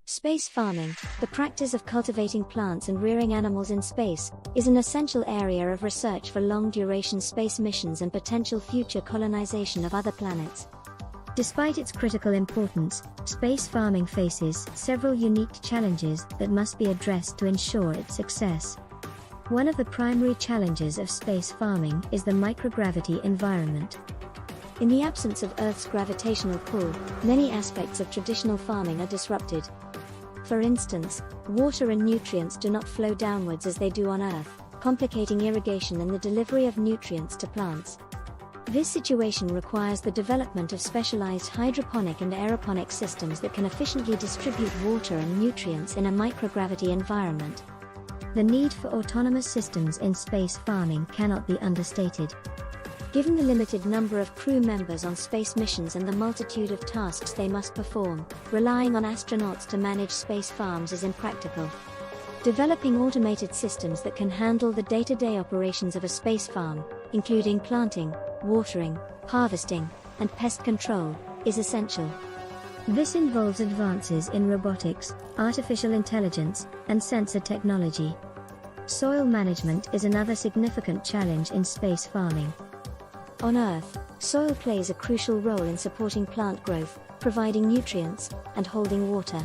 Space farming, the practice of cultivating plants and rearing animals in space, is an essential area of research for long-duration space missions and potential future colonization of other planets. Despite its critical importance, space farming faces several unique challenges that must be addressed to ensure its success. One of the primary challenges of space farming is the microgravity environment. In the absence of Earth's gravitational pull, many aspects of traditional farming are disrupted. For instance, water and nutrients do not flow downwards as they do on Earth, complicating irrigation and the delivery of nutrients to plants. This situation requires the development of specialized hydroponic and aeroponic systems that can efficiently distribute water and nutrients in a microgravity environment. The need for autonomous systems in space farming cannot be understated. Given the limited number of crew members on space missions and the multitude of tasks they must perform, relying on astronauts to manage space farms is impractical. Developing automated systems that can handle the day-to-day operations of a space farm, including planting, watering, harvesting, and pest control, is essential. This involves advances in robotics, artificial intelligence, and sensor technology. Soil management is another significant challenge in space farming. On Earth, soil plays a crucial role in supporting plant growth, providing nutrients, and holding water.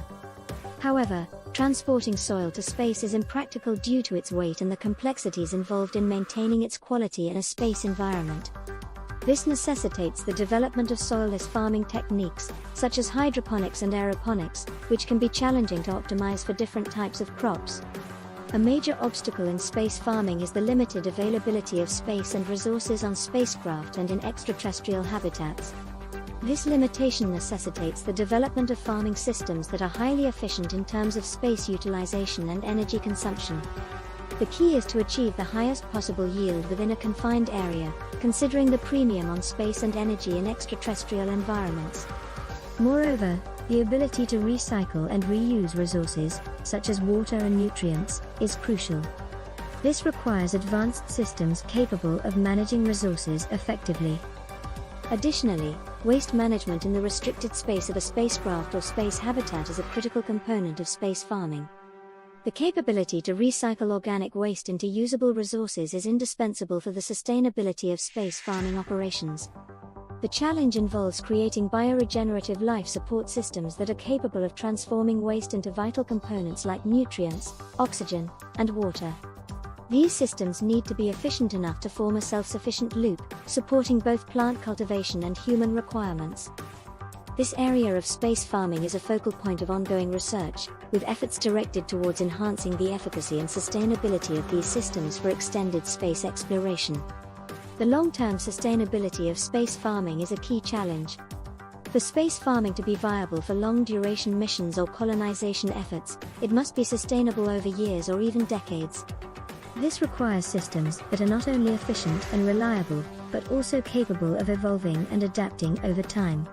However, transporting soil to space is impractical due to its weight and the complexities involved in maintaining its quality in a space environment. This necessitates the development of soilless farming techniques, such as hydroponics and aeroponics, which can be challenging to optimize for different types of crops. A major obstacle in space farming is the limited availability of space and resources on spacecraft and in extraterrestrial habitats. This limitation necessitates the development of farming systems that are highly efficient in terms of space utilization and energy consumption. The key is to achieve the highest possible yield within a confined area, considering the premium on space and energy in extraterrestrial environments. Moreover, the ability to recycle and reuse resources, such as water and nutrients, is crucial. This requires advanced systems capable of managing resources effectively. Additionally, waste management in the restricted space of a spacecraft or space habitat is a critical component of space farming. The capability to recycle organic waste into usable resources is indispensable for the sustainability of space farming operations. The challenge involves creating bioregenerative life support systems that are capable of transforming waste into vital components like nutrients, oxygen, and water. These systems need to be efficient enough to form a self-sufficient loop, supporting both plant cultivation and human requirements. This area of space farming is a focal point of ongoing research, with efforts directed towards enhancing the efficacy and sustainability of these systems for extended space exploration. The long-term sustainability of space farming is a key challenge. For space farming to be viable for long-duration missions or colonization efforts, it must be sustainable over years or even decades. This requires systems that are not only efficient and reliable, but also capable of evolving and adapting over time.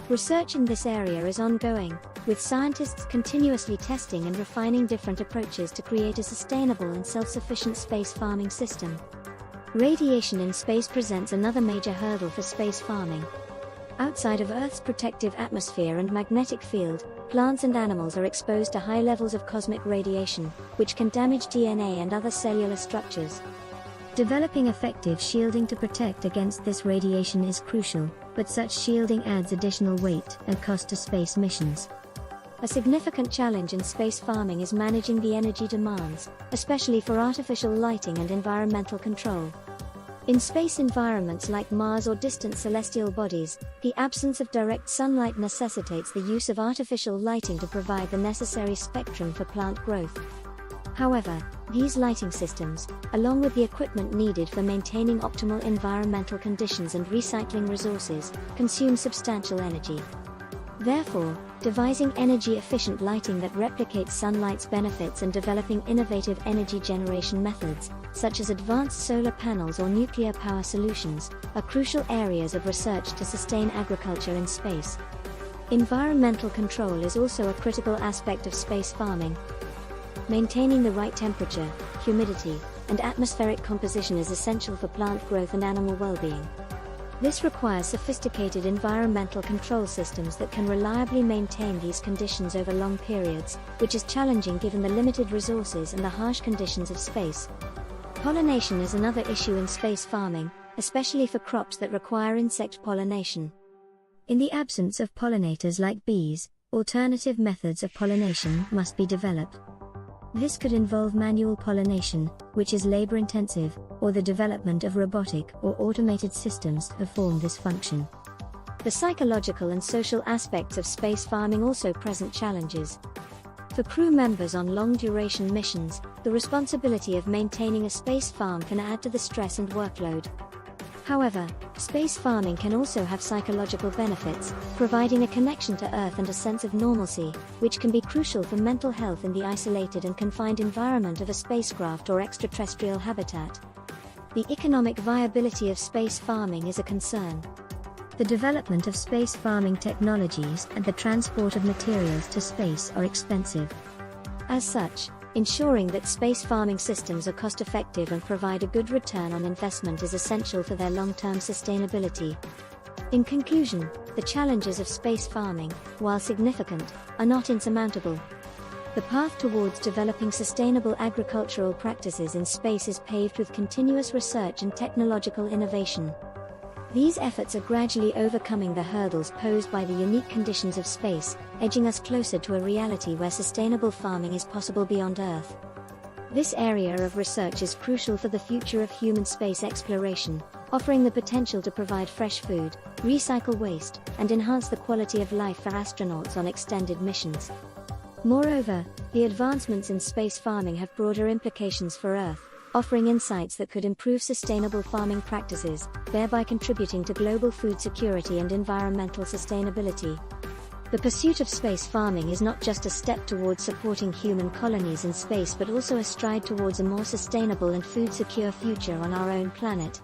Research in this area is ongoing, with scientists continuously testing and refining different approaches to create a sustainable and self-sufficient space farming system. Radiation in space presents another major hurdle for space farming. Outside of Earth's protective atmosphere and magnetic field, plants and animals are exposed to high levels of cosmic radiation, which can damage DNA and other cellular structures. Developing effective shielding to protect against this radiation is crucial, but such shielding adds additional weight and cost to space missions. A significant challenge in space farming is managing the energy demands, especially for artificial lighting and environmental control. In space environments like Mars or distant celestial bodies, the absence of direct sunlight necessitates the use of artificial lighting to provide the necessary spectrum for plant growth. However, these lighting systems, along with the equipment needed for maintaining optimal environmental conditions and recycling resources, consume substantial energy. Therefore, devising energy-efficient lighting that replicates sunlight's benefits and developing innovative energy generation methods, such as advanced solar panels or nuclear power solutions, are crucial areas of research to sustain agriculture in space. Environmental control is also a critical aspect of space farming. Maintaining the right temperature, humidity, and atmospheric composition is essential for plant growth and animal well-being. This requires sophisticated environmental control systems that can reliably maintain these conditions over long periods, which is challenging given the limited resources and the harsh conditions of space. Pollination is another issue in space farming, especially for crops that require insect pollination. In the absence of pollinators like bees, alternative methods of pollination must be developed. This could involve manual pollination, which is labor-intensive, or the development of robotic or automated systems to perform this function. The psychological and social aspects of space farming also present challenges. For crew members on long-duration missions, the responsibility of maintaining a space farm can add to the stress and workload. However, space farming can also have psychological benefits, providing a connection to Earth and a sense of normalcy, which can be crucial for mental health in the isolated and confined environment of a spacecraft or extraterrestrial habitat. The economic viability of space farming is a concern. The development of space farming technologies and the transport of materials to space are expensive. As such, ensuring that space farming systems are cost-effective and provide a good return on investment is essential for their long-term sustainability. In conclusion, the challenges of space farming, while significant, are not insurmountable. The path towards developing sustainable agricultural practices in space is paved with continuous research and technological innovation. These efforts are gradually overcoming the hurdles posed by the unique conditions of space, edging us closer to a reality where sustainable farming is possible beyond Earth. This area of research is crucial for the future of human space exploration, offering the potential to provide fresh food, recycle waste, and enhance the quality of life for astronauts on extended missions. Moreover, the advancements in space farming have broader implications for Earth, offering insights that could improve sustainable farming practices, thereby contributing to global food security and environmental sustainability. The pursuit of space farming is not just a step towards supporting human colonies in space but also a stride towards a more sustainable and food-secure future on our own planet.